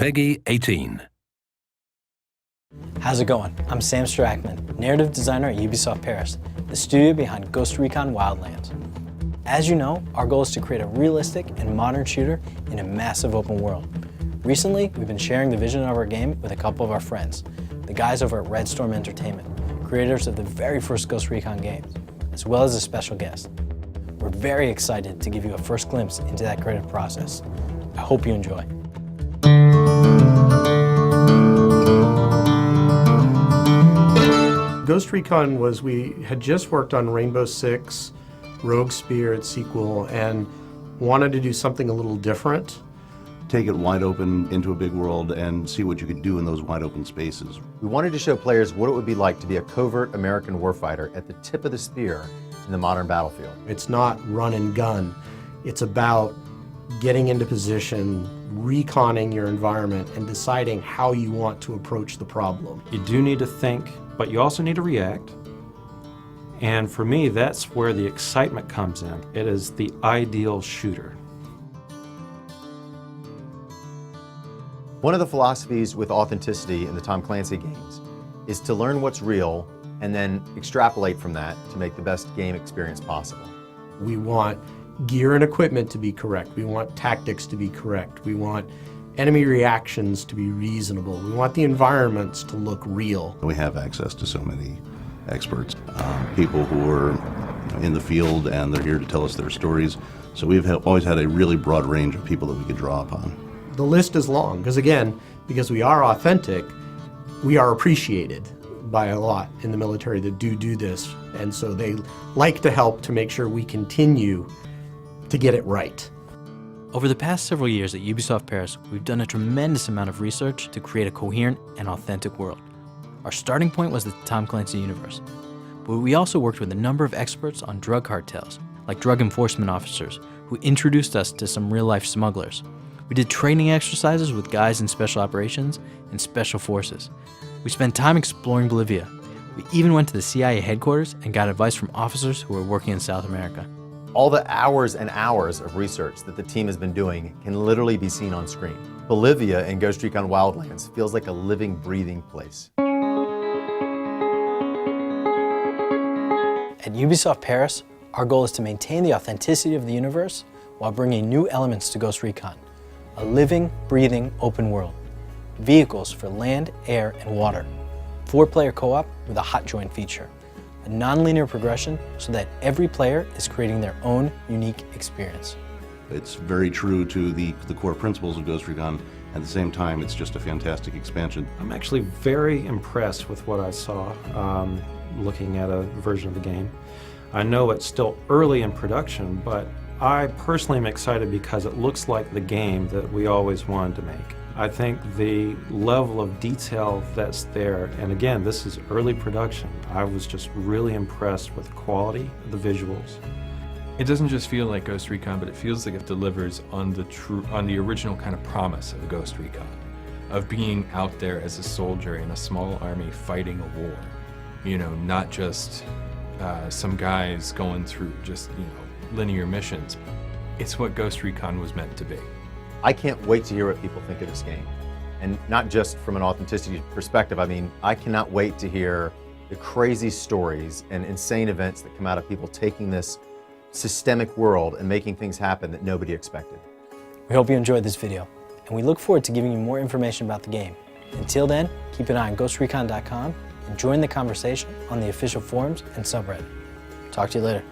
Peggy 18. How's it going? I'm Sam Strackman, narrative designer at Ubisoft Paris, the studio behind Recon Wildlands. As you know, our goal is to create a realistic and modern shooter in a massive open world. Recently, we've been sharing the vision of our game with a couple of our friends, the guys over at Red Storm Entertainment, creators of the very first Ghost Recon games, as well as a special guest. We're very excited to give you a first glimpse into that creative process. I hope you enjoy. Ghost Recon was, we had just worked on Rainbow Six, Rogue Spirit sequel, and wanted to do something a little different. Take it wide open into a big world and see what you could do in those wide open spaces. We wanted to show players what it would be like to be a covert American warfighter at the tip of the spear in the modern battlefield. It's not run and gun. It's about getting into position, reconning your environment, and deciding how you want to approach the problem. You do need to think, but you also need to react. And for me, that's where the excitement comes in. It is the ideal shooter. One of the philosophies with authenticity in the Tom Clancy games is to learn what's real and then extrapolate from that to make the best game experience possible. We want gear and equipment to be correct. We want tactics to be correct. We want enemy reactions to be reasonable. We want the environments to look real. We have access to so many experts, people who are in the field, and they're here to tell us their stories. So we've always had a really broad range of people that we could draw upon. The list is long, because again, because we are authentic, we are appreciated by a lot in the military that do this, and so they like to help to make sure we continue to get it right. Over the past several years at Ubisoft Paris, we've done a tremendous amount of research to create a coherent and authentic world. Our starting point was the Tom Clancy universe, but we also worked with a number of experts on drug cartels, like drug enforcement officers, who introduced us to some real-life smugglers. We did training exercises with guys in special operations and special forces. We spent time exploring Bolivia. We even went to the CIA headquarters and got advice from officers who were working in South America. All the hours and hours of research that the team has been doing can literally be seen on screen. Bolivia in Ghost Recon Wildlands feels like a living, breathing place. At Ubisoft Paris, our goal is to maintain the authenticity of the universe while bringing new elements to Ghost Recon. A living, breathing, open world. Vehicles for land, air, and water. 4-player co-op with a hot join feature. A non-linear progression so that every player is creating their own unique experience. It's very true to the core principles of Ghost Recon. At the same time, it's just a fantastic expansion. I'm actually very impressed with what I saw looking at a version of the game. I know it's still early in production, but I personally am excited because it looks like the game that we always wanted to make. I think the level of detail that's there, and again, this is early production, I was just really impressed with the quality of the visuals. It doesn't just feel like Ghost Recon, but it feels like it delivers on the original kind of promise of Ghost Recon, of being out there as a soldier in a small army fighting a war. You know, not just some guys going through just, linear missions. It's what Ghost Recon was meant to be. I can't wait to hear what people think of this game. And not just from an authenticity perspective, I mean, I cannot wait to hear the crazy stories and insane events that come out of people taking this systemic world and making things happen that nobody expected. We hope you enjoyed this video, and we look forward to giving you more information about the game. Until then, keep an eye on GhostRecon.com and join the conversation on the official forums and subreddit. Talk to you later.